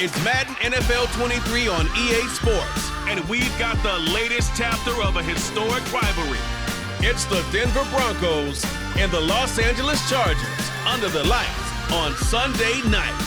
It's Madden NFL 23 on EA Sports. And we've got the latest chapter of a historic rivalry. It's the Denver Broncos and the Los Angeles Chargers under the lights on Sunday night.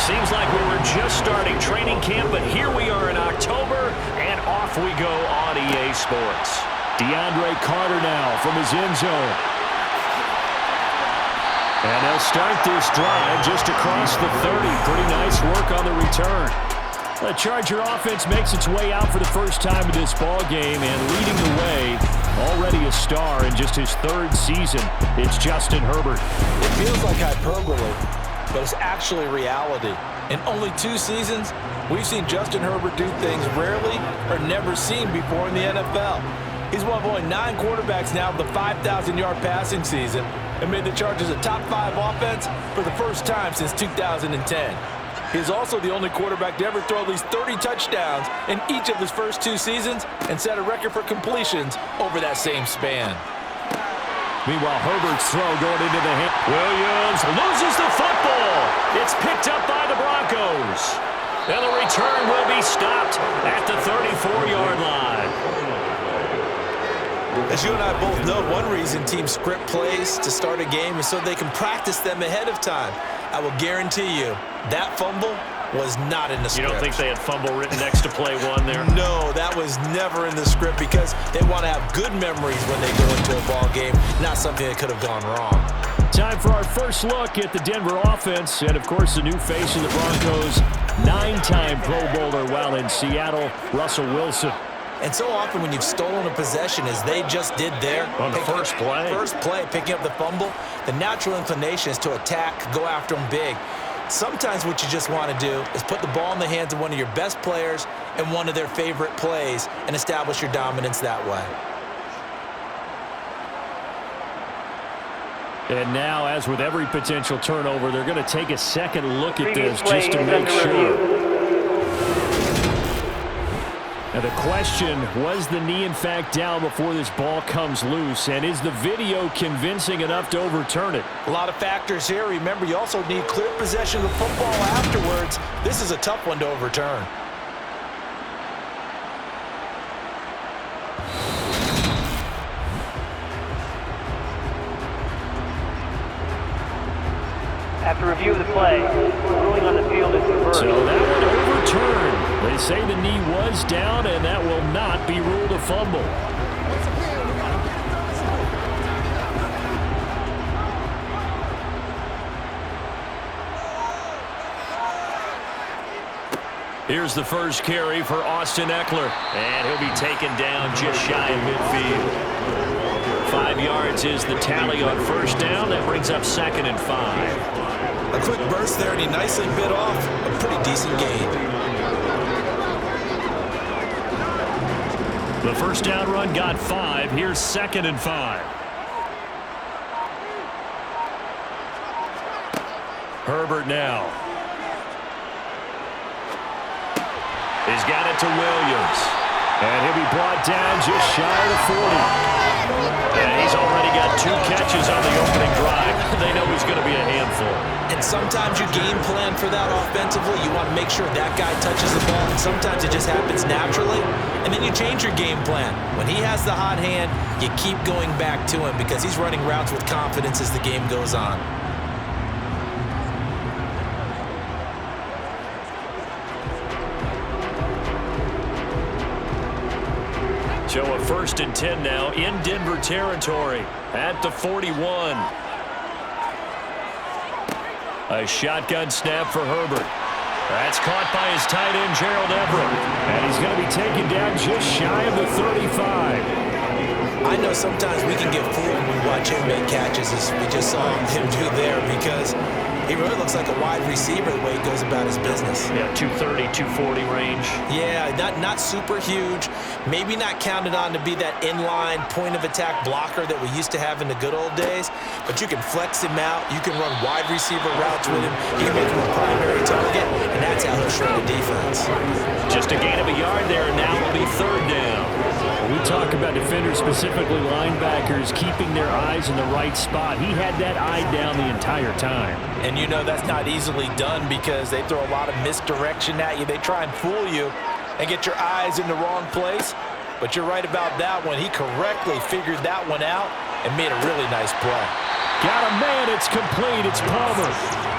Seems like we were just starting training camp, but here we are in October, and off we go on EA Sports. DeAndre Carter now from his end zone. And they'll start this drive just across the 30. Pretty nice work on the return. The Charger offense makes its way out for the first time in this ball game, and leading the way, already a star in just his third season, it's Justin Herbert. It feels like hyperbole, but it's actually reality. In only 2 seasons, we've seen Justin Herbert do things rarely or never seen before in the NFL. He's one of only 9 quarterbacks now with a 5,000-yard passing season and made the Chargers a top 5 offense for the first time since 2010. He's also the only quarterback to ever throw at least 30 touchdowns in each of his first 2 seasons and set a record for completions over that same span. Meanwhile, Herbert's throw going into the hand. Williams loses the football. It's picked up by the Broncos. And the return will be stopped at the 34-yard line. As you and I both know, one reason teams script plays to start a game is so they can practice them ahead of time. I will guarantee you that fumble was not in the script. You don't think they had fumble written next to play 1 there? No, that was never in the script because they want to have good memories when they go into a ball game, not something that could have gone wrong. Time for our first look at the Denver offense, and of course the new face of the Broncos, 9-time Pro Bowler while in Seattle, Russell Wilson. And so often when you've stolen a possession, as they just did there, on the first play, picking up the fumble, the natural inclination is to attack, go after them big. Sometimes what you just want to do is put the ball in the hands of one of your best players and one of their favorite plays and establish your dominance that way. And now, as with every potential turnover, they're going to take a second look at this just to make sure. Now the question, was the knee in fact down before this ball comes loose? And is the video convincing enough to overturn it? A lot of factors here. Remember, you also need clear possession of the football afterwards. This is a tough one to overturn. After review of the play, ruling on the field is reversed. So that one overturned. They say the knee was down, and that will not be ruled a fumble. Here's the first carry for Austin Eckler. And he'll be taken down just shy of midfield. 5 yards is the tally on first down. That brings up 2nd and 5. A quick burst there, and he nicely bit off a pretty decent gain. The first down run got 5. Here's 2nd and 5. Herbert now. He's got it to Williams. And he'll be brought down just shy of 40. And he's already got 2 catches on the opening drive. They know he's going to be a handful. And sometimes you game plan for that offensively. You want to make sure that guy touches the ball. And sometimes it just happens naturally. And then you change your game plan. When he has the hot hand, you keep going back to him because he's running routes with confidence as the game goes on. So a 1st and 10 now in Denver territory at the 41. A shotgun snap for Herbert. That's caught by his tight end, Gerald Everett. And he's going to be taken down just shy of the 35. I know sometimes we can get fooled when we watch him make catches, as we just saw him do there, because He really looks like a wide receiver the way he goes about his business. Yeah, 230, 240 range. Yeah, not super huge. Maybe not counted on to be that inline point-of-attack blocker that we used to have in the good old days, but you can flex him out. You can run wide receiver routes with him. You can make him a primary target, and that's how he'll shred the defense. Just a gain of a yard there, and now will be third down. We talk about defenders, specifically linebackers, keeping their eyes in the right spot. He had that eye down the entire time. And you know that's not easily done because they throw a lot of misdirection at you. They try and fool you and get your eyes in the wrong place. But you're right about that one. He correctly figured that one out and made a really nice play. Got a man. It's complete. It's Palmer.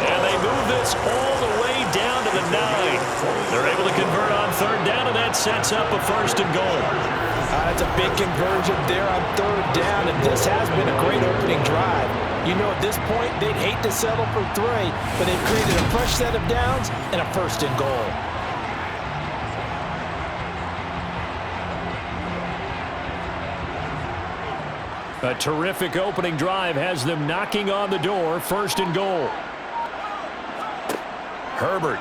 And they move this all the way down to the 9. They're able to convert on third down, and that sets up a first and goal. That's a big conversion there on third down, and this has been a great opening drive. You know, at this point, they'd hate to settle for 3, but they've created a fresh set of downs and a first and goal. A terrific opening drive has them knocking on the door. First and goal. Herbert.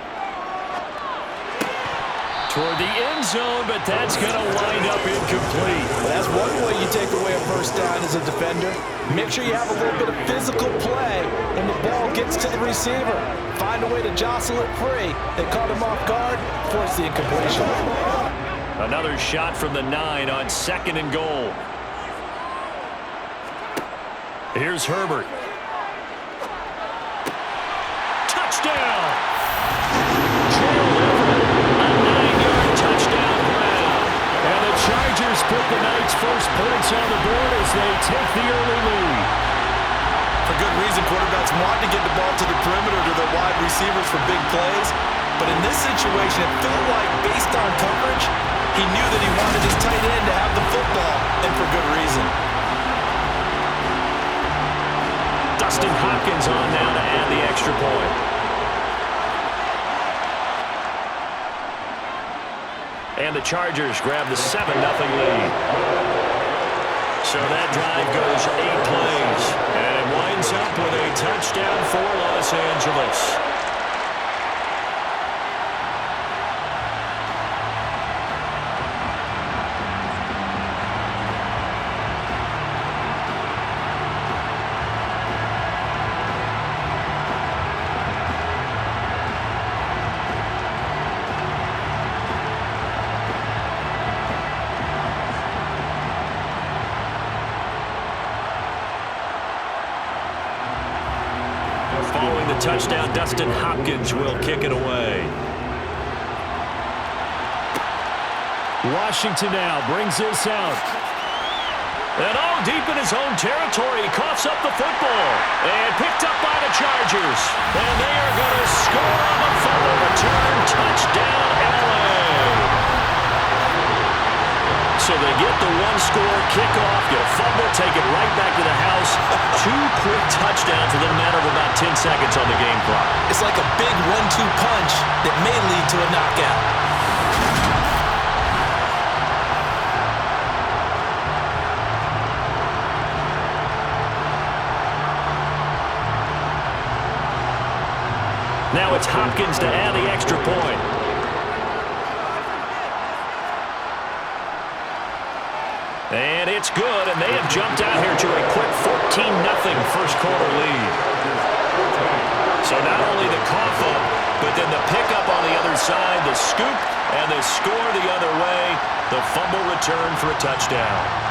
Toward the end zone, but that's going to wind up incomplete. Well, that's one way you take away a first down as a defender. Make sure you have a little bit of physical play when the ball gets to the receiver. Find a way to jostle it free. They caught him off guard, force the incompletion. Another shot from the 9 on second and goal. Here's Herbert. Touchdown! A 9-yard touchdown grab. And the Chargers put the night's first points on the board as they take the early lead. For good reason, quarterbacks want to get the ball to the perimeter to their wide receivers for big plays. But in this situation, it felt like, based on coverage, he knew that he wanted his tight end to have the football, and for good reason. Dustin Hopkins on now to add the extra point. And the Chargers grab the 7-0 lead. So that drive goes 8 plays. And it winds up with a touchdown for Los Angeles. Following the touchdown, Dustin Hopkins will kick it away. Washington now brings this out. And all deep in his own territory, he coughs up the football. And picked up by the Chargers. And they are going to score on the fumble return. Touchdown, LA. So they get the one-score kickoff, get a fumble, take it right back to the house. 2 quick touchdowns within a matter of about 10 seconds on the game clock. It's like a big 1-2 punch that may lead to a knockout. Now it's Hopkins to add the extra point. And it's good, and they have jumped out here to a quick 14-0 first quarter lead. So not only the cough up, but then the pickup on the other side, the scoop, and the score the other way, the fumble return for a touchdown.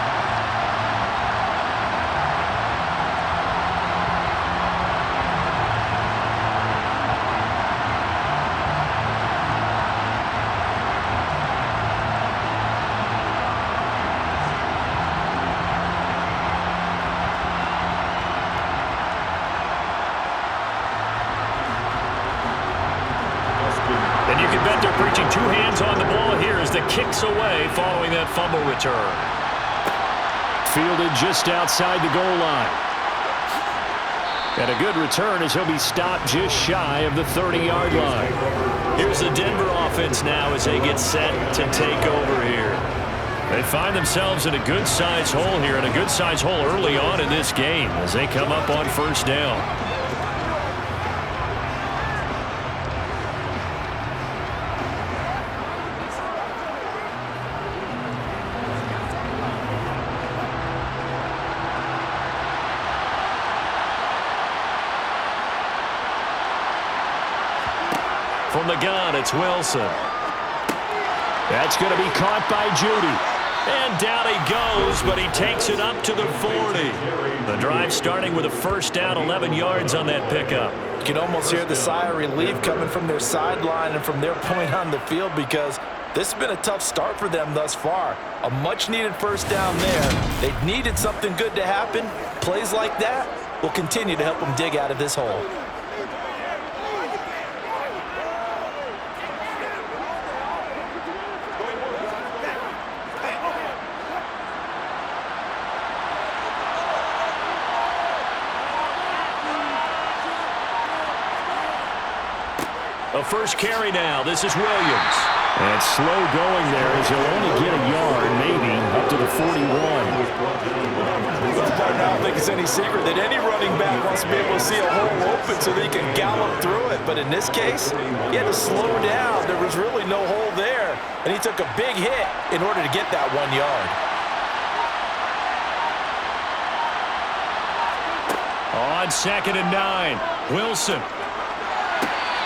And you can bet they're preaching 2 hands on the ball here as the kick's away following that fumble return. Fielded just outside the goal line. And a good return as he'll be stopped just shy of the 30-yard line. Here's the Denver offense now as they get set to take over here. They find themselves in a good-sized hole here, and a good-sized hole early on in this game as they come up on first down. From the gun, it's Wilson. That's going to be caught by Judy. And down he goes, but he takes it up to the 40. The drive starting with a first down, 11 yards on that pickup. You can almost hear the sigh of relief coming from their sideline and from their point on the field, because this has been a tough start for them thus far. A much-needed first down there. They needed something good to happen. Plays like that will continue to help them dig out of this hole. A first carry now. This is Williams. And slow going there as he'll only get a yard, maybe, up to the 41. Well, partner, I don't think it's any secret that any running back wants to be able to see a hole open so they can gallop through it. But in this case, he had to slow down. There was really no hole there, and he took a big hit in order to get that 1 yard. On 2nd and 9, Wilson.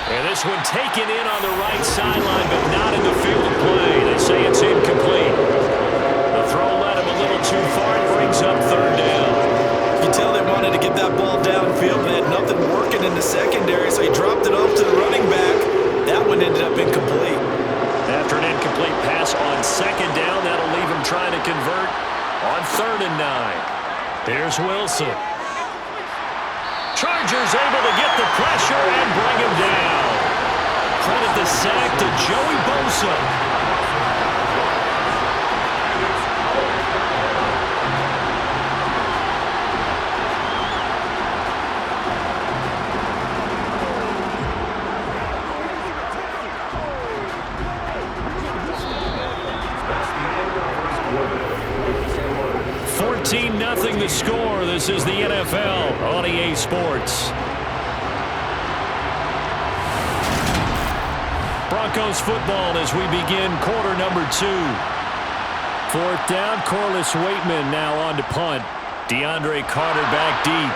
And this one taken in on the right sideline, but not in the field of play. They say it's incomplete. The throw led him a little too far. It brings up 3rd down. You can tell they wanted to get that ball downfield, but they had nothing working in the secondary, so he dropped it off to the running back. That one ended up incomplete. After an incomplete pass on 2nd down, that'll leave him trying to convert on 3rd and 9. Here's Wilson. Chargers able to get the pressure and bring him down. Credit the sack to Joey Bosa. Nothing the score. This is the NFL on EA Sports. Broncos football as we begin quarter number 2. 4th down, Corliss Waitman now on to punt. DeAndre Carter back deep.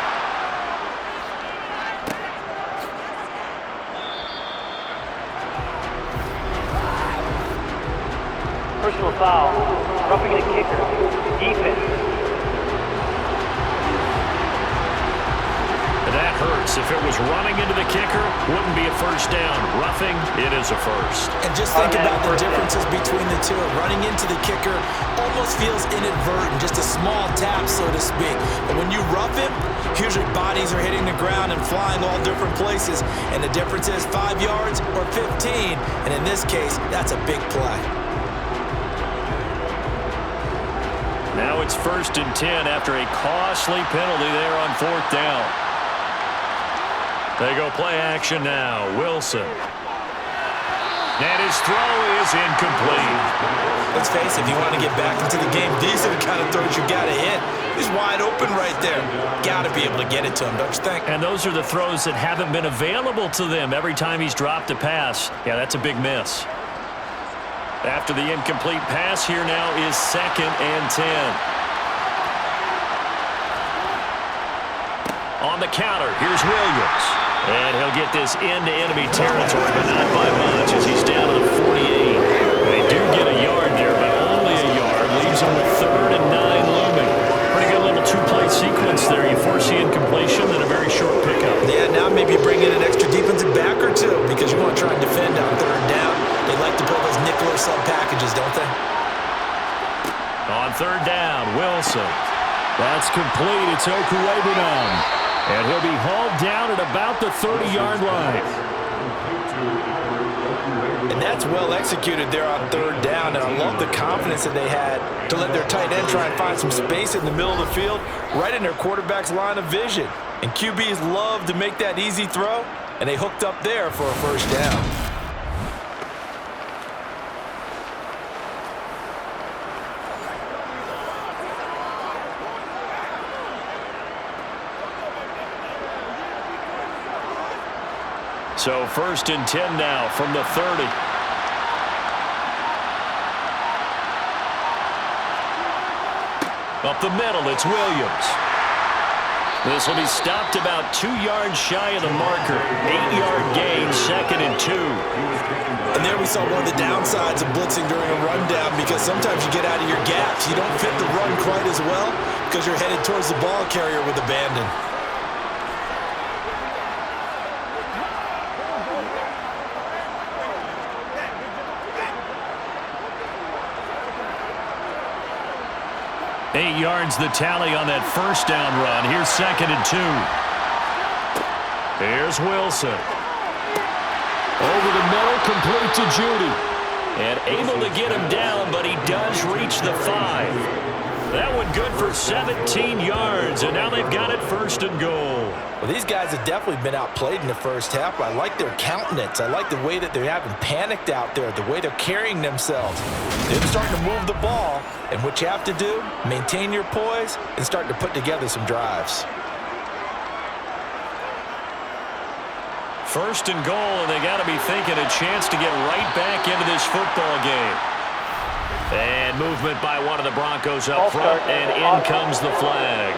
Personal foul. Roughing the kicker. Defense. That hurts. If it was running into the kicker, wouldn't be a first down. Roughing, it is a first. And just think about the differences between the two. Running into the kicker almost feels inadvertent, just a small tap, so to speak. But when you rough him, usually bodies are hitting the ground and flying all different places. And the difference is 5 yards or 15. And in this case, that's a big play. Now it's 1st and 10 after a costly penalty there on 4th down. They go play action now. Wilson. And his throw is incomplete. Let's face it, if you want to get back into the game, these are the kind of throws you got to hit. He's wide open right there. Got to be able to get it to him, don't you think? And those are the throws that haven't been available to them every time he's dropped a pass. Yeah, that's a big miss. After the incomplete pass, here now is 2nd and 10. On the counter, here's Williams. And he'll get this into enemy territory, but not by much as he's down to the 48. They do get a yard there, but only a yard. Leaves him with 3rd and 9 looming. Pretty good little 2-play sequence there. You force the incompletion, then a very short pickup. Yeah, now maybe bring in an extra defensive back or two because you want to try and defend on 3rd down. They like to pull those nickel or sub packages, don't they? On 3rd down, Wilson. That's complete. It's Okuegbunam. And he'll be hauled down at about the 30-yard line. And that's well executed there on 3rd down. And I love the confidence that they had to let their tight end try and find some space in the middle of the field, right in their quarterback's line of vision. And QBs love to make that easy throw, and they hooked up there for a first down. So 1st and 10 now from the 30. Up the middle, it's Williams. This will be stopped about 2 yards shy of the marker. 8-yard gain, 2nd and 2. And there we saw one of the downsides of blitzing during a rundown, because sometimes you get out of your gaps. You don't fit the run quite as well because you're headed towards the ball carrier with abandon. Eight yards the tally on that first down run. Here's 2nd and 2. Here's Wilson. Over the middle, complete to Judy. And able to get him down, but he does reach the 5. That one good for 17 yards, and now they've got it 1st and goal. Well, these guys have definitely been outplayed in the first half. I like their countenance. I like the way that they haven't panicked out there, the way they're carrying themselves. They're starting to move the ball, and what you have to do, maintain your poise and start to put together some drives. 1st and goal, and they got to be thinking a chance to get right back into this football game. And movement by one of the Broncos up front, and in comes the flag.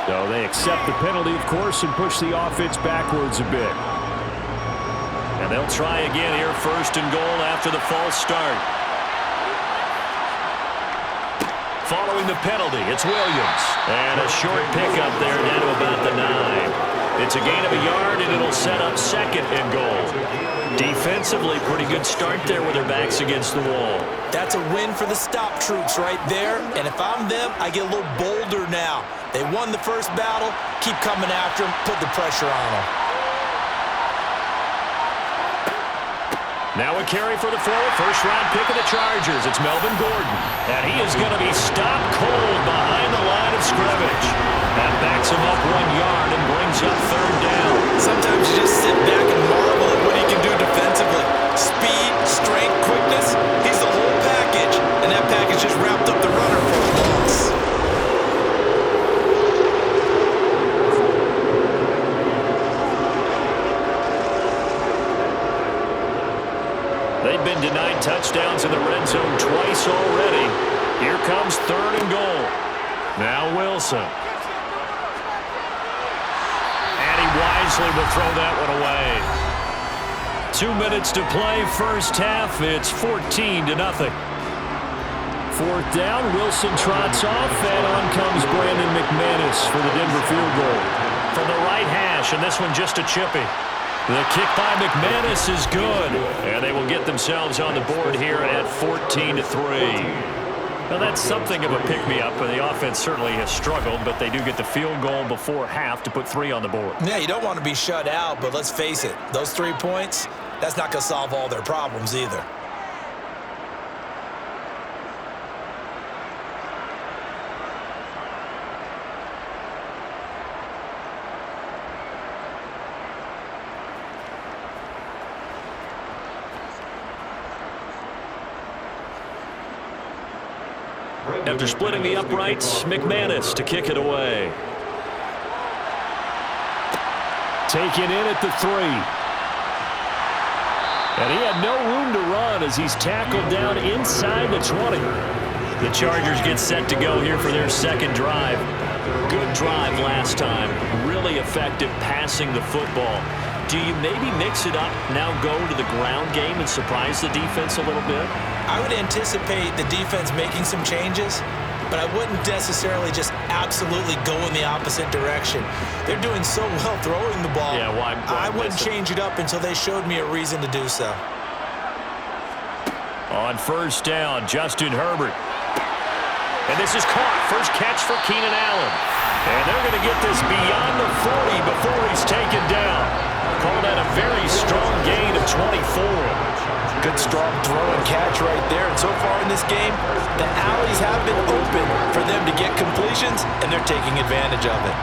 So they accept the penalty, of course, and push the offense backwards a bit. And they'll try again here, 1st and goal after the false start. Following the penalty, it's Williams. And a short pickup there down to about the 9. It's a gain of a yard, and it'll set up 2nd and goal. Defensively, pretty good start there with their backs against the wall. That's a win for the stop troops right there. And if I'm them, I get a little bolder now. They won the first battle. Keep coming after them. Put the pressure on them. Now a carry for the forward. First-round pick of the Chargers. It's Melvin Gordon. And he is going to be stopped cold behind the line of scrimmage. That backs him up 1 yard and brings up 3rd down. Sometimes you just sit back and marvel at what he can do defensively. Speed, strength, quickness. He's the whole package. And that package just wrapped up the runner for a loss. They've been denied touchdowns in the red zone twice already. Here comes 3rd and goal. Now Wilson. And he wisely will throw that one away. 2 minutes to play, first half. It's 14-0. 4th down, Wilson trots off, and on comes Brandon McManus for the Denver field goal. From the right hash, and this one just a chippy. The kick by McManus is good, and they will get themselves on the board here at 14-3. Now, that's something of a pick-me-up, and the offense certainly has struggled, but they do get the field goal before half to put 3 on the board. Yeah, you don't want to be shut out, but let's face it, those 3 points, that's not going to solve all their problems either. After splitting the uprights, McManus to kick it away. Taken in at the 3. And he had no room to run as he's tackled down inside the 20. The Chargers get set to go here for their 2nd drive. Good drive last time. Really effective passing the football. Do you maybe mix it up, now go to the ground game and surprise the defense a little bit? I would anticipate the defense making some changes, but I wouldn't necessarily just absolutely go in the opposite direction. They're doing so well throwing the ball. Yeah, why I wouldn't change it up until they showed me a reason to do so. On 1st down, Justin Herbert. And this is caught. First catch for Keenan Allen. And they're going to get this beyond the 40 before he's taken down. Call that a very strong gain of 24. Good strong throw and catch right there. And so far in this game, the alleys have been open for them to get completions, and they're taking advantage of it.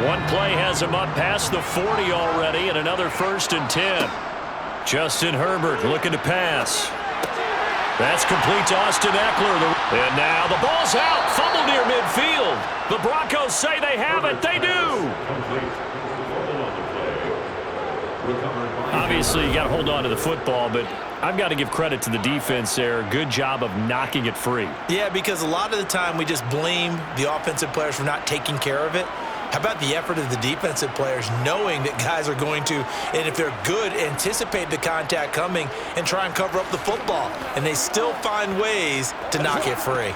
One play has him up past the 40 already, and another 1st and 10. Justin Herbert looking to pass. That's complete to Austin Eckler. And now the ball's out. Fumble near midfield. The Broncos say they have it. They do. obviously you got to hold on to the football, but I've got to give credit to the defense there. Good job of knocking it free. Yeah, because a lot of the time we just blame the offensive players for not taking care of it. How about the effort of the defensive players knowing that guys are going to, and if they're good, anticipate the contact coming and try and cover up the football. And they still find ways to knock it free.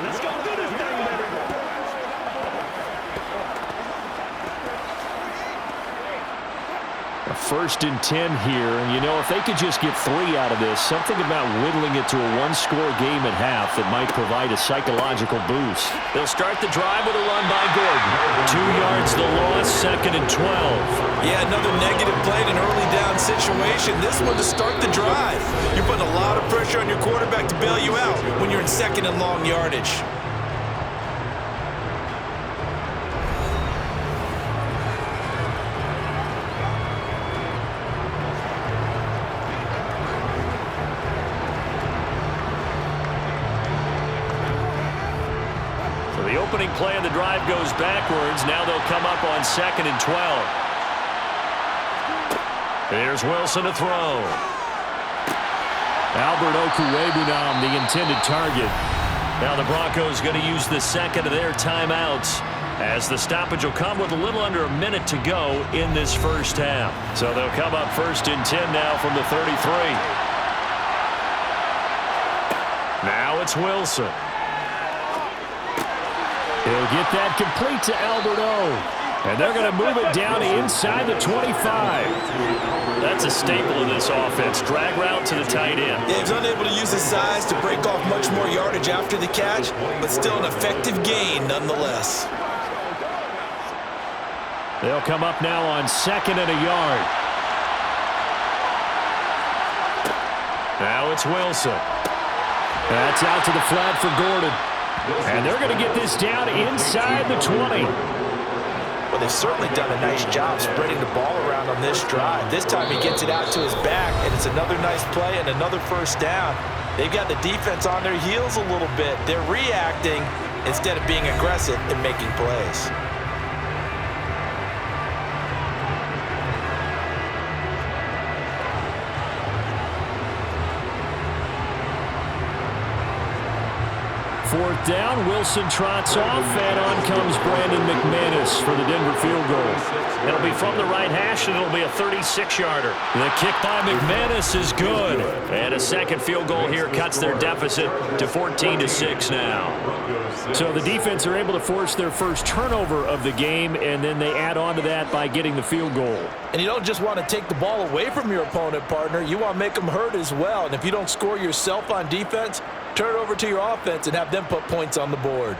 Let's go do this thing, baby. A 1st and 10 here, and you know, if they could just get 3 out of this, something about whittling it to a one-score game at half that might provide a psychological boost. They'll start the drive with a run by Gordon. 2 yards the loss, 2nd and 12. Yeah, another negative play in an early down situation. This one to start the drive. You're putting a lot of pressure on your quarterback to bail you out when you're in 2nd and long yardage. The opening play of the drive goes backwards. Now they'll come up on 2nd and 12. Here's Wilson to throw. Albert Okwuegbunam, the intended target. Now the Broncos going to use the second of their timeouts as the stoppage will come with a little under a minute to go in this first half. So they'll come up 1st and 10 now from the 33. Now it's Wilson. He'll get that complete to Albert O. And they're going to move it down inside the 25. That's a staple of this offense. Drag route to the tight end. Yeah, he's unable to use his size to break off much more yardage after the catch, but still an effective gain nonetheless. They'll come up now on 2nd and a yard. Now it's Wilson. That's out to the flat for Gordon. And they're going to get this down inside the 20. Well, they've certainly done a nice job spreading the ball around on this drive. This time he gets it out to his back, and it's another nice play and another first down. They've got the defense on their heels a little bit. They're reacting instead of being aggressive and making plays. Fourth down, Wilson trots off, and on comes Brandon McManus for the Denver field goal. It'll be from the right hash, and it'll be a 36-yarder. The kick by McManus is good. And a second field goal here cuts their deficit to 14-6 now. So the defense are able to force their first turnover of the game, and then they add on to that by getting the field goal. And you don't just want to take the ball away from your opponent, partner. You want to make them hurt as well. And if you don't score yourself on defense, turn it over to your offense and have them put points on the board.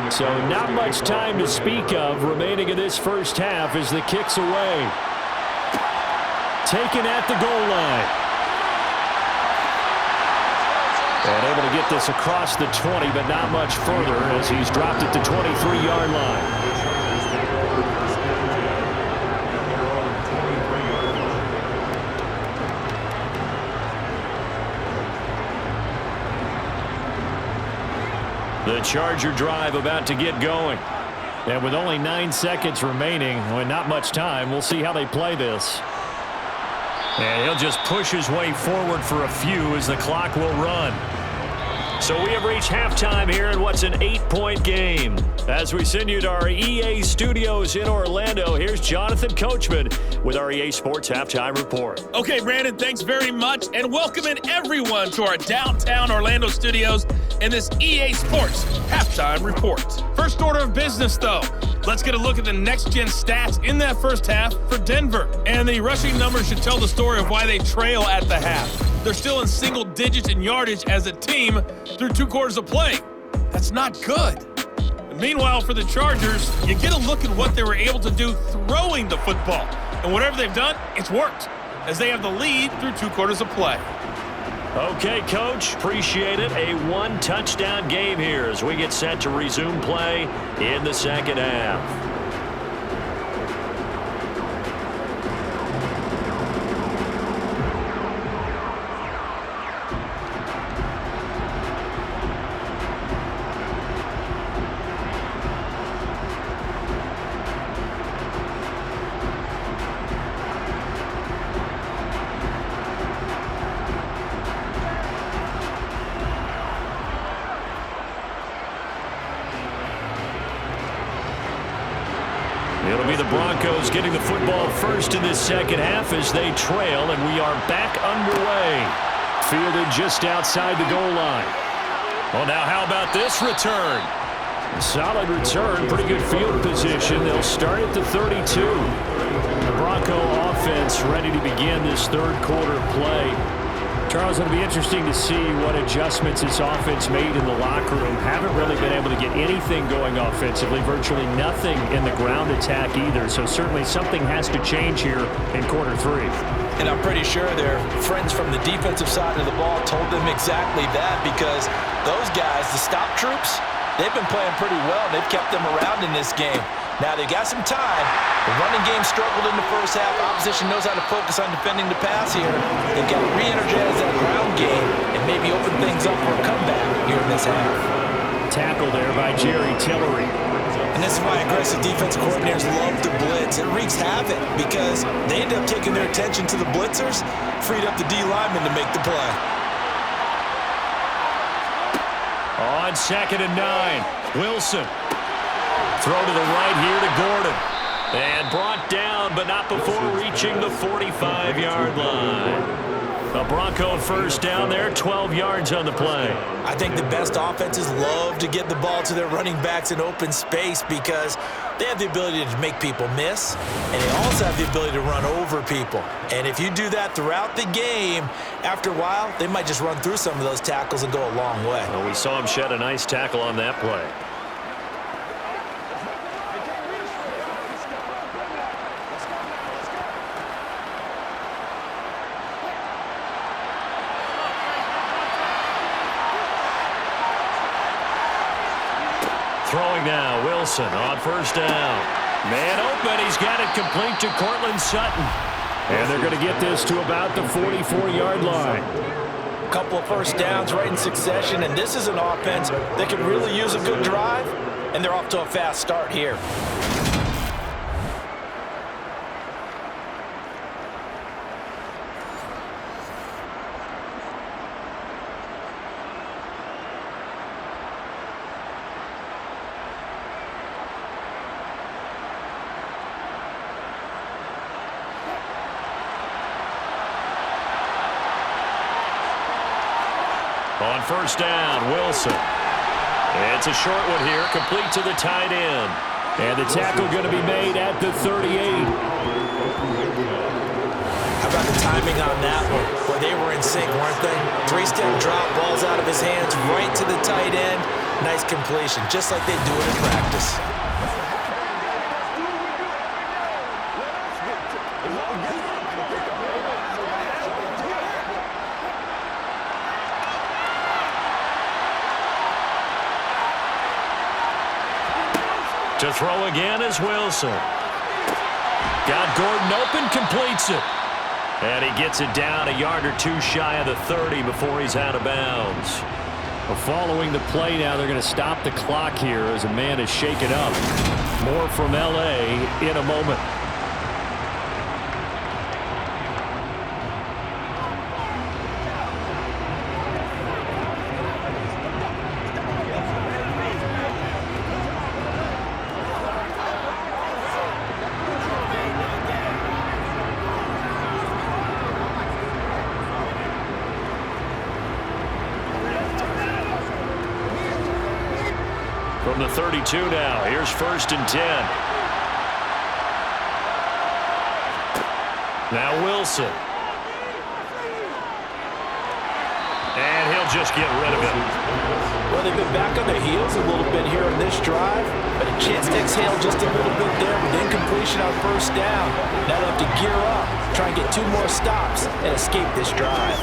So not much time to speak of remaining in this first half as the kick's away. Taken at the goal line. And able to get this across the 20, but not much further as he's dropped it to 23-yard line. The Charger drive about to get going. And with only 9 seconds remaining, and not much time, we'll see how they play this. And he'll just push his way forward for a few as the clock will run. So we have reached halftime here in what's an 8-point game. As we send you to our EA studios in Orlando, here's Jonathan Coachman with our EA Sports Halftime Report. Okay, Brandon, thanks very much, and welcoming everyone to our downtown Orlando studios in this EA Sports Halftime Report. First order of business, though. Let's get a look at the next-gen stats in that first half for Denver. And the rushing numbers should tell the story of why they trail at the half. They're still in single digits in yardage as a team through 2 quarters of play. That's not good. And meanwhile, for the Chargers, you get a look at what they were able to do throwing the football. And whatever they've done, it's worked, as they have the lead through 2 quarters of play. Okay, Coach, appreciate it. A one-touchdown game here as we get set to resume play in the second half. It'll be the Broncos getting the football first in this second half as they trail, and we are back underway. Fielded just outside the goal line. Well, now how about this return? Solid return, pretty good field position. They'll start at the 32. The Bronco offense ready to begin this third quarter play. Charles, it'll be interesting to see what adjustments this offense made in the locker room. Haven't really been able to get anything going offensively, virtually nothing in the ground attack either. So certainly something has to change here in quarter three. And I'm pretty sure their friends from the defensive side of the ball told them exactly that, because those guys, the stop troops, they've been playing pretty well. They've kept them around in this game. Now they've got some time. The running game struggled in the first half. Opposition knows how to focus on defending the pass here. They've got to re-energize that ground game and maybe open things up for a comeback here in this half. Tackle there by Jerry Tillery. And this is why aggressive defensive coordinators love to blitz. It wreaks havoc because they end up taking their attention to the blitzers, freed up the D lineman to make the play. On 2nd and 9, Wilson. Throw to the right here to Gordon. And brought down, but not before reaching the 45-yard line. A Bronco first down there, 12 yards on the play. I think the best offenses love to get the ball to their running backs in open space because they have the ability to make people miss, and they also have the ability to run over people. And if you do that throughout the game, after a while, they might just run through some of those tackles and go a long way. Well, we saw him shed a nice tackle on that play. Throwing now, Wilson on first down. Man open, he's got it complete to Cortland Sutton. And they're going to get this to about the 44-yard line. A couple of first downs right in succession, and this is an offense that could really use a good drive, and they're off to a fast start here. On first down, Wilson. It's a short one here, complete to the tight end. And the tackle going to be made at the 38. How about the timing on that one, where they were in sync, weren't they? Three-step drop, balls out of his hands, right to the tight end. Nice completion, just like they do it in practice. To throw again is Wilson. Got Gordon open, completes it. And he gets it down a yard or two shy of the 30 before he's out of bounds. Well, following the play now, they're going to stop the clock here as a man is shaken up. More from L.A. in a moment. From the 32 now, here's 1st and 10. Now Wilson. And he'll just get rid of it. Well, they've been back on their heels a little bit here in this drive, but a chance to exhale just a little bit there with incompletion on first down. Now they'll have to gear up, try and get 2 more stops, and escape this drive.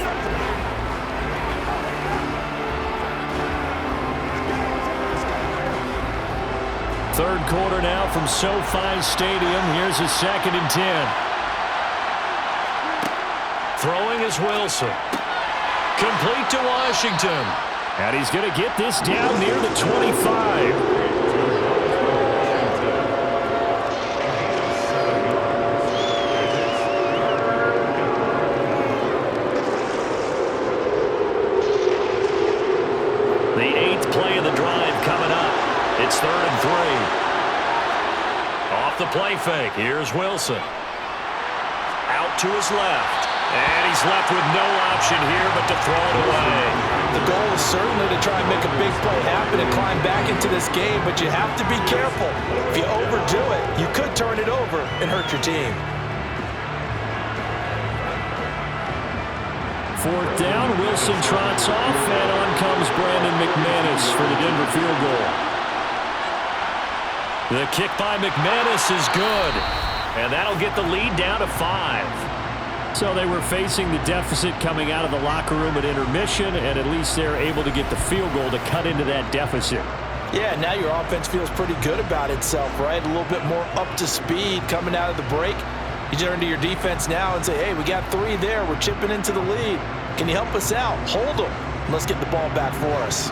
Third quarter now from SoFi Stadium. Here's a 2nd and 10. Throwing is Wilson. Complete to Washington. And he's going to get this down near the 25. The 8th play of the drive coming up. It's 3rd and 3. Off the play fake. Here's Wilson. Out to his left. And he's left with no option here but to throw it away. The goal is certainly to try and make a big play happen and climb back into this game, but you have to be careful. If you overdo it, you could turn it over and hurt your team. 4th down, Wilson trots off, and on comes Brandon McManus for the Denver field goal. The kick by McManus is good, and that'll get the lead down to 5. So they were facing the deficit coming out of the locker room at intermission, and at least they're able to get the field goal to cut into that deficit. Yeah, now your offense feels pretty good about itself, right? A little bit more up to speed coming out of the break. You turn to your defense now and say, hey, we got 3 there. We're chipping into the lead. Can you help us out? Hold them. Let's get the ball back for us.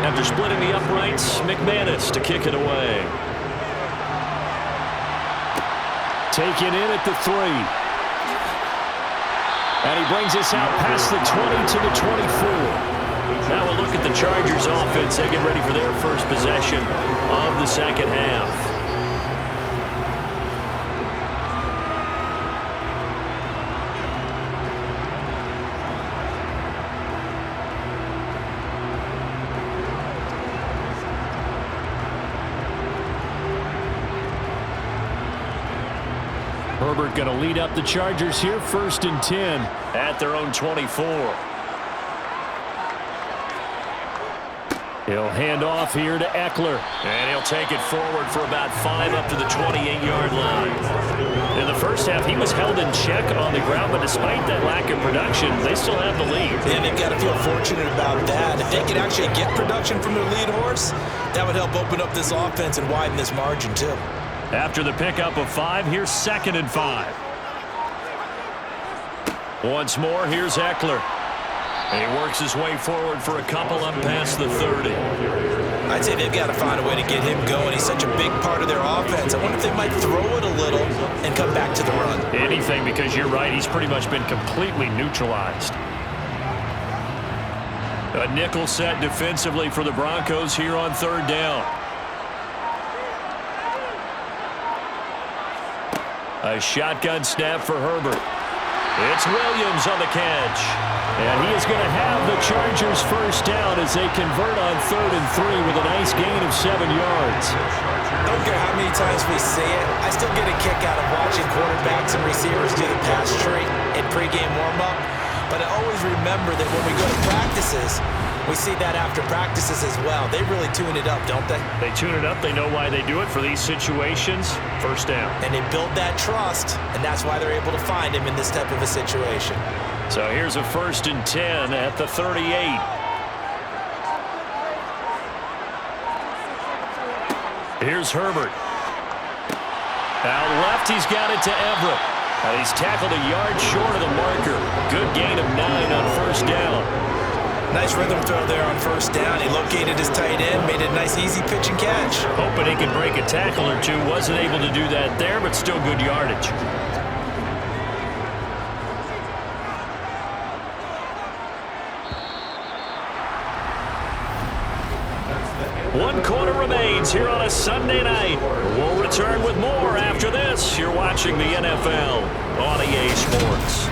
After splitting the uprights, McManus to kick it away. Taken in at the 3. And he brings us out past the 20 to the 24. Now we'll look at the Chargers offense. They get ready for their first possession of the second half. Herbert going to lead up the Chargers here, 1st and 10. At their own 24. He'll hand off here to Eckler. And he'll take it forward for about 5 up to the 28-yard line. In the first half, he was held in check on the ground, but despite that lack of production, they still have the lead. And they've got to feel fortunate about that. If they can actually get production from their lead horse, that would help open up this offense and widen this margin, too. After the pickup of 5, here's 2nd and 5. Once more, here's Eckler. And he works his way forward for a couple up past the 30. I'd say they've got to find a way to get him going. He's such a big part of their offense. I wonder if they might throw it a little and come back to the run. Anything, because you're right, he's pretty much been completely neutralized. A nickel set defensively for the Broncos here on 3rd down. A shotgun snap for Herbert. It's Williams on the catch. And he is going to have the Chargers first down as they convert on 3rd and 3 with a nice gain of 7 yards. Don't care how many times we say it, I still get a kick out of watching quarterbacks and receivers do the pass tree in pregame warm-up. But I always remember that when we go to practices, we see that after practices as well. They really tune it up, don't they? They tune it up. They know why they do it for these situations. First down. And they build that trust, and that's why they're able to find him in this type of a situation. So here's a 1st and 10 at the 38. Here's Herbert. Out left, he's got it to Everett. And he's tackled a yard short of the marker. Good gain of 9 on 1st down. Nice rhythm throw there on 1st down. He located his tight end, made it a nice easy pitch and catch. Hoping he could break a tackle or two. Wasn't able to do that there, but still good yardage. One quarter remains here on a Sunday night. We'll return with more after this. You're watching the NFL on EA Sports.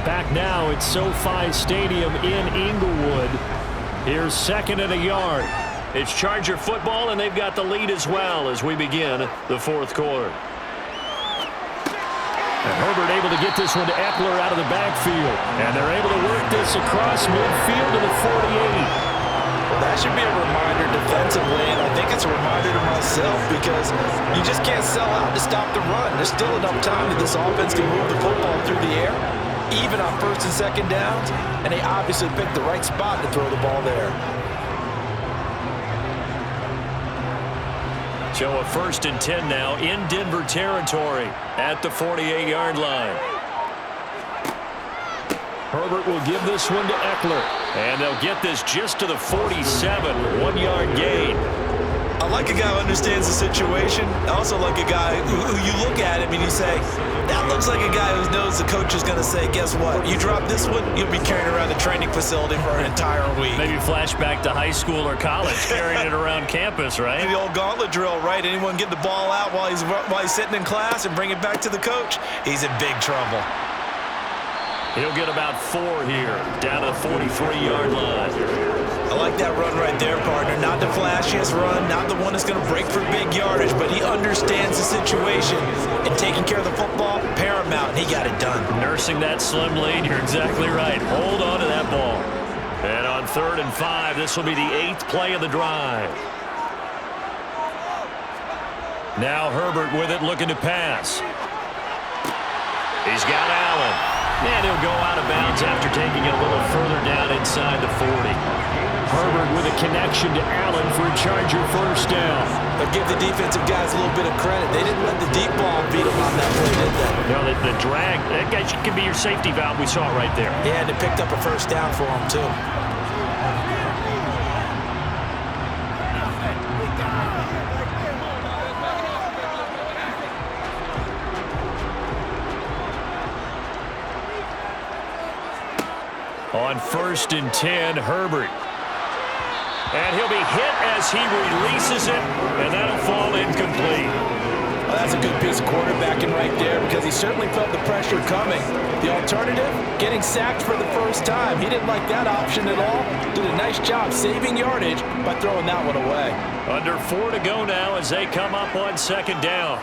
Back now at SoFi Stadium in Inglewood. Here's 2nd and a yard. It's Charger football, and they've got the lead as well as we begin the 4th quarter. And Herbert able to get this one to Eckler out of the backfield. And they're able to work this across midfield to the 48. That should be a reminder defensively, and I think it's a reminder to myself because you just can't sell out to stop the run. There's still enough time that this offense can move the football through the air, even on 1st and 2nd downs, and they obviously picked the right spot to throw the ball there. So a 1st and 10 now in Denver territory at the 48-yard line. Herbert will give this one to Eckler. And they'll get this just to the 47, 1-yard gain. I like a guy who understands the situation. I also like a guy who you look at him and you say, that looks like a guy who knows the coach is going to say, guess what? You drop this one, you'll be carrying around the training facility for an entire week. Maybe flashback to high school or college, carrying it around campus, right? The old gauntlet drill, right? Anyone get the ball out while he's sitting in class and bring it back to the coach? He's in big trouble. He'll get about 4 here, down to the 43-yard line. I like that run right there, partner. Not the flashiest run, not the one that's going to break for big yardage, but he understands the situation, and taking care of the football, paramount, and he got it done. Nursing that slim lead, you're exactly right. Hold on to that ball. And on 3rd and 5, this will be the 8th play of the drive. Now Herbert with it, looking to pass. He's got Allen. And he'll go out of bounds after taking it a little further down inside the 40. Herbert with a connection to Allen for a Charger 1st down. But give the defensive guys a little bit of credit. They didn't let the deep ball beat them on that play, did they? No, the drag, that guy can be your safety valve. We saw it right there. Yeah, and it picked up a 1st down for him, too. On 1st and 10, Herbert. And he'll be hit as he releases it, and that'll fall incomplete. Well, that's a good piece of quarterbacking right there because he certainly felt the pressure coming. The alternative, getting sacked for the 1st time. He didn't like that option at all. Did a nice job saving yardage by throwing that one away. Under 4 to go now as they come up on 2nd down.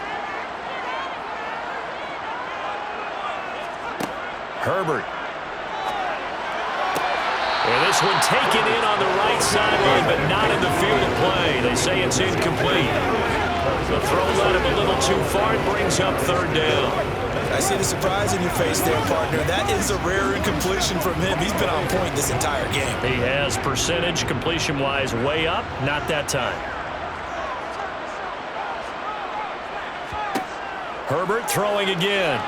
Herbert. And this one taken in on the right sideline, but not in the field of play. They say it's incomplete. The throw led him a little too far. It brings up 3rd down. I see the surprise in your face there, partner. That is a rare incompletion from him. He's been on point this entire game. He has percentage, completion-wise, way up. Not that time. Herbert throwing again.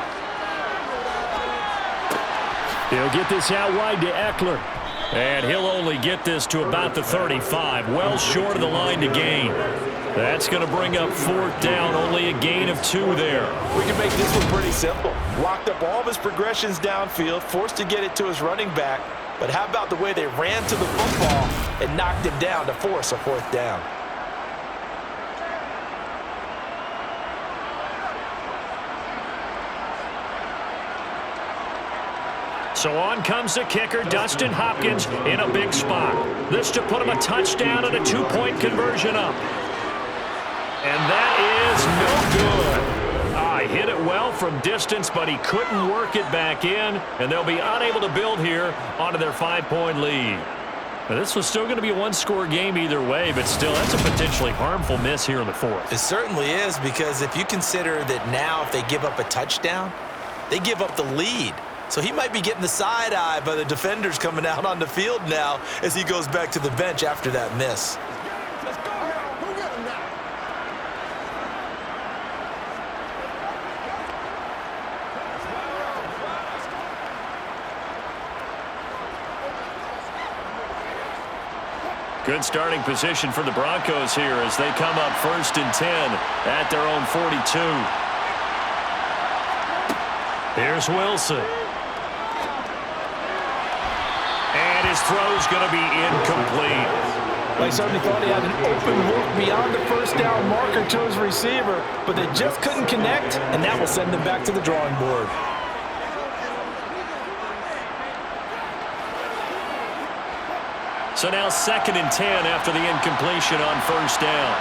He'll get this out wide to Eckler. And he'll only get this to about the 35, well short of the line to gain. That's going to bring up 4th down, only a gain of 2 there. We can make this one pretty simple. Locked up all of his progressions downfield, forced to get it to his running back. But how about the way they ran to the football and knocked him down to force a 4th down? So on comes the kicker, Dustin Hopkins, in a big spot. This to put him a touchdown and a 2-point conversion up. And that is no good. He hit it well from distance, but he couldn't work it back in, and they'll be unable to build here onto their 5-point lead. Now, this was still going to be a 1-score game either way, but still, that's a potentially harmful miss here in the 4th. It certainly is, because if you consider that now if they give up a touchdown, they give up the lead. So he might be getting the side eye by the defenders coming out on the field now as he goes back to the bench after that miss. Good starting position for the Broncos here as they come up 1st and 10 at their own 42. Here's Wilson. And his throw's going to be incomplete. They certainly thought he had an open look beyond the 1st down marker to his receiver, but they just couldn't connect, and that will send them back to the drawing board. So now 2nd and 10 after the incompletion on 1st down.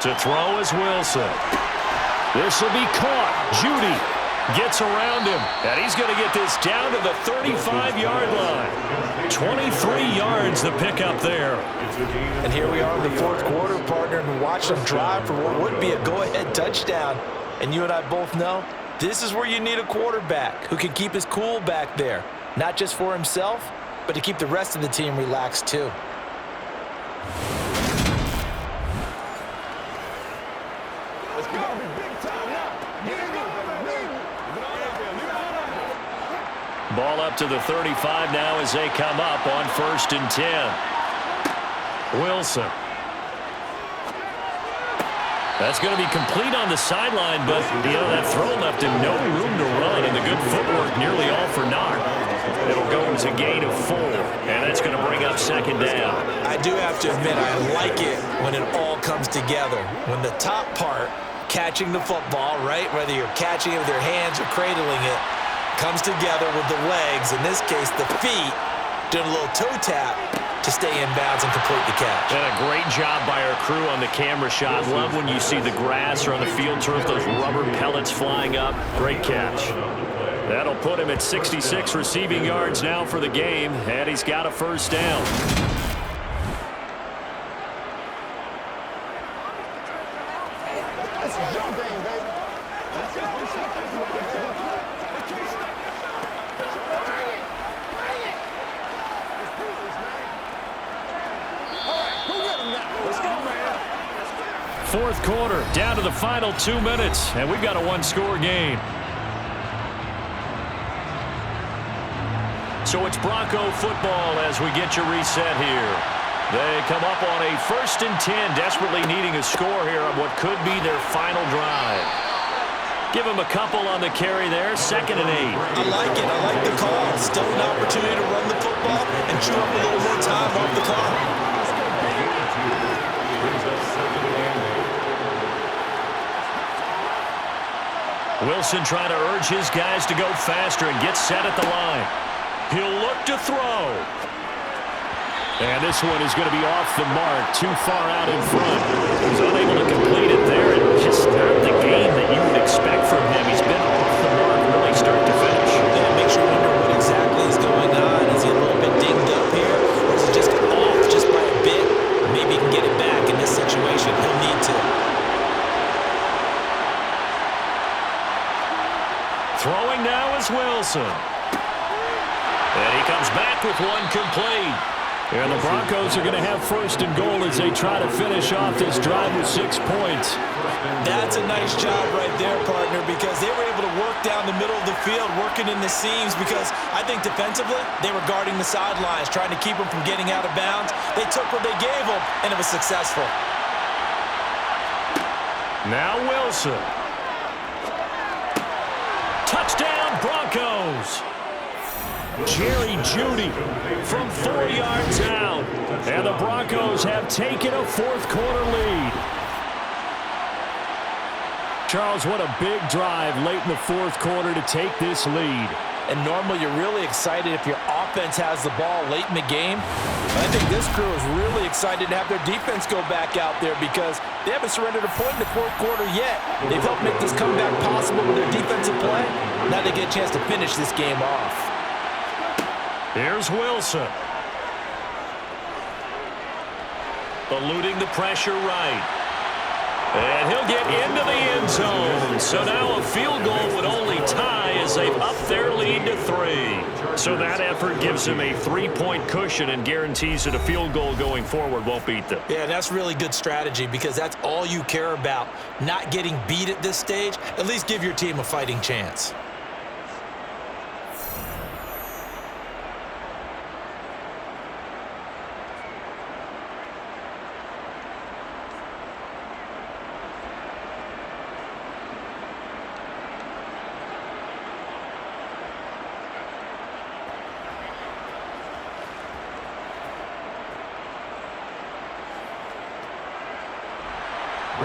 To throw is Wilson. This will be caught. Judy gets around him, and he's going to get this down to the 35-yard line. 23 yards the pickup there. And here we are in the 4th quarter, partner, and watch them drive for what would be a go-ahead touchdown. And you and I both know this is where you need a quarterback who can keep his cool back there, not just for himself, but to keep the rest of the team relaxed too. Ball up to the 35 now as they come up on 1st and 10. Wilson. That's going to be complete on the sideline, but, that throw left him no room to run, and the good footwork nearly all for naught. It'll go as a gain of 4, and that's going to bring up 2nd down. I do have to admit, I like it when it all comes together. When the top part, catching the football, right, whether you're catching it with your hands or cradling it, comes together with the legs, in this case the feet, doing a little toe tap to stay in bounds and complete the catch. And a great job by our crew on the camera shot. Love when you see the grass or on the field turf, those rubber pellets flying up. Great catch. That'll put him at 66 receiving yards now for the game, and he's got a 1st down. Fourth quarter, down to the final 2 minutes, and we've got a 1-score game. So it's Bronco football as we get you reset here. They come up on a 1st and 10, desperately needing a score here on what could be their final drive. Give them a couple on the carry there, 2nd and 8. I like it. I like the call. Still an opportunity to run the football and chew up a little more time off the clock. Wilson trying to urge his guys to go faster and get set at the line. He'll look to throw. And this one is going to be off the mark, too far out in front. He's unable to complete it there, and just not the game that you would expect from him. He's been off the mark really start to finish. Yeah, it makes you wonder what exactly is going on. Is he a little bit dinged up here, or is he just off just by a bit? Maybe he can get it back in this situation. He'll need to. Throwing now is Wilson. And he comes back with one complete. And the Broncos are going to have 1st and goal as they try to finish off this drive with 6 points. That's a nice job right there, partner, because they were able to work down the middle of the field, working in the seams, because I think defensively they were guarding the sidelines, trying to keep them from getting out of bounds. They took what they gave them, and it was successful. Now Wilson. Touchdown, Broncos. Jerry Jeudy from 4 yards out. And the Broncos have taken a 4th quarter lead. Charles, what a big drive late in the 4th quarter to take this lead. And normally you're really excited if your offense has the ball late in the game. But I think this crew is really excited to have their defense go back out there because they haven't surrendered a point in the 4th quarter yet. They've helped make this comeback possible with their defensive play. Now they get a chance to finish this game off. Here's Wilson. Eluding the pressure right. And he'll get into the end zone. So now a field goal would only tie as they've upped their lead to 3. So that effort gives them a 3-point cushion and guarantees that a field goal going forward won't beat them. Yeah, that's really good strategy because that's all you care about. Not getting beat at this stage. At least give your team a fighting chance.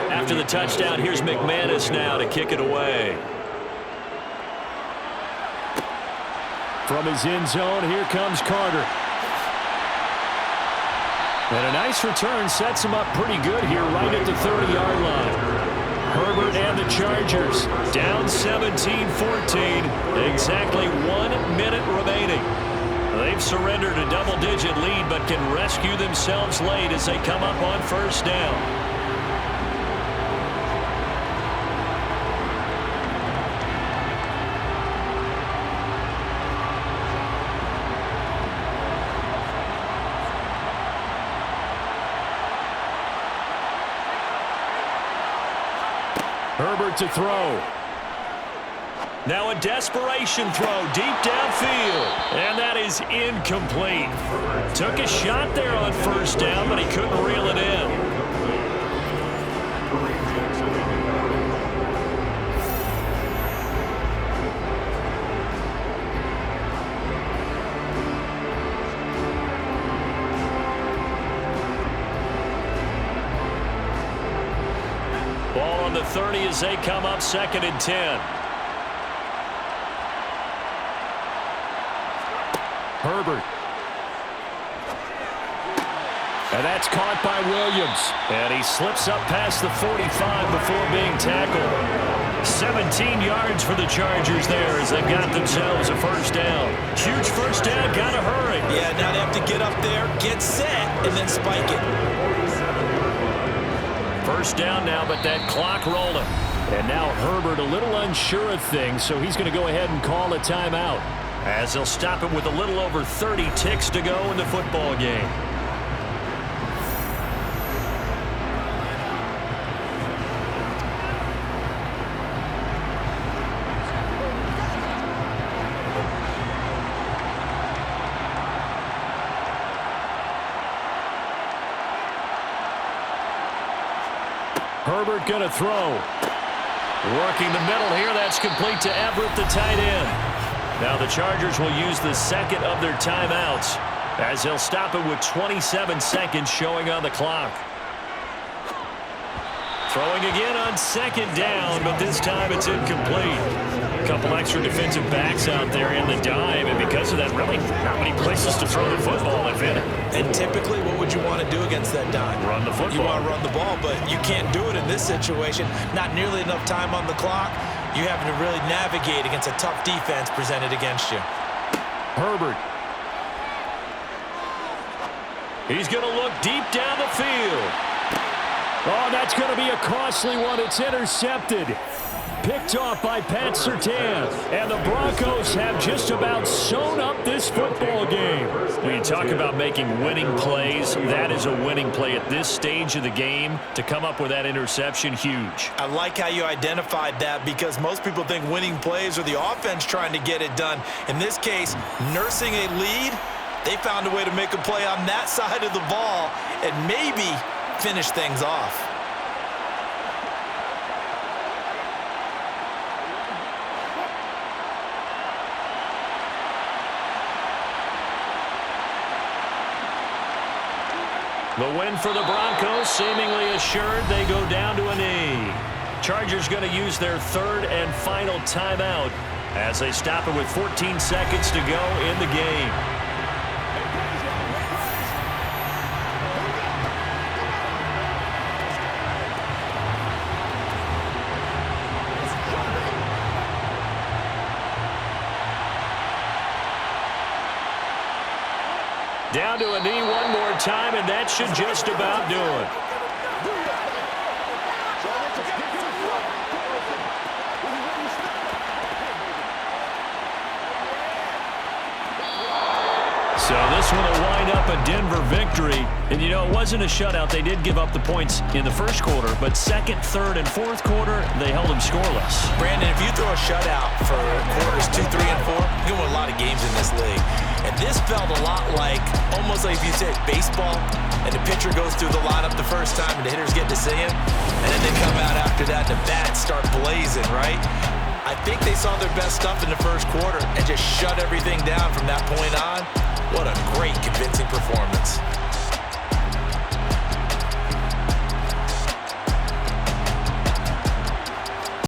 After the touchdown, here's McManus now to kick it away. From his end zone, here comes Carter. And a nice return sets him up pretty good here right at the 30-yard line. Herbert and the Chargers down 17-14. Exactly 1 minute remaining. They've surrendered a double-digit lead but can rescue themselves late as they come up on 1st down. Herbert to throw. Now a desperation throw deep downfield. And that is incomplete. Took a shot there on first down, but he couldn't reel it in. Ball on the 30 as they come up 2nd and 10. Herbert. And that's caught by Williams. And he slips up past the 45 before being tackled. 17 yards for the Chargers there as they got themselves a first down. Huge first down, gotta hurry. Yeah, now they have to get up there, get set, and then spike it. First down now, but that clock rolling. And now Herbert a little unsure of things, so he's going to go ahead and call a timeout, as they'll stop him with a little over 30 ticks to go in the football game. Herbert going to throw. Working the middle here. That's complete to Everett, the tight end. Now the Chargers will use the second of their timeouts as they'll stop it with 27 seconds showing on the clock. Throwing again on 2nd down, but this time it's incomplete. A couple extra defensive backs out there in the dime, and because of that, really not many places to throw the football, if any. And typically, what would you want to do against that dime? Run the football. You want to run the ball, but you can't do it in this situation. Not nearly enough time on the clock. You having to really navigate against a tough defense presented against you. Herbert. He's going to look deep down the field. Oh, that's going to be a costly one. It's intercepted. Picked off by Pat Surtain. And the Broncos have just about sewn up this football game. When you talk about making winning plays, that is a winning play at this stage of the game. To come up with that interception, huge. I like how you identified that, because most people think winning plays are the offense trying to get it done. In this case, nursing a lead, they found a way to make a play on that side of the ball and maybe finish things off. The win for the Broncos, seemingly assured. They go down to a knee. Chargers going to use their 3rd and final timeout as they stop it with 14 seconds to go in the game. Down to a knee one more time, and that should just about do it. So this one will wind up a Denver victory. And, you know, it wasn't a shutout. They did give up the points in the first quarter, but 2nd, 3rd, and 4th quarter, they held them scoreless. Brandon, if you throw a shutout for quarters 2, 3, and 4, you win a lot of games in this league. And this felt a lot like, almost like if you said baseball, and the pitcher goes through the lineup the first time, and the hitters get to see him, and then they come out after that, the bats start blazing, right? I think they saw their best stuff in the first quarter and just shut everything down from that point on. What a great, convincing performance.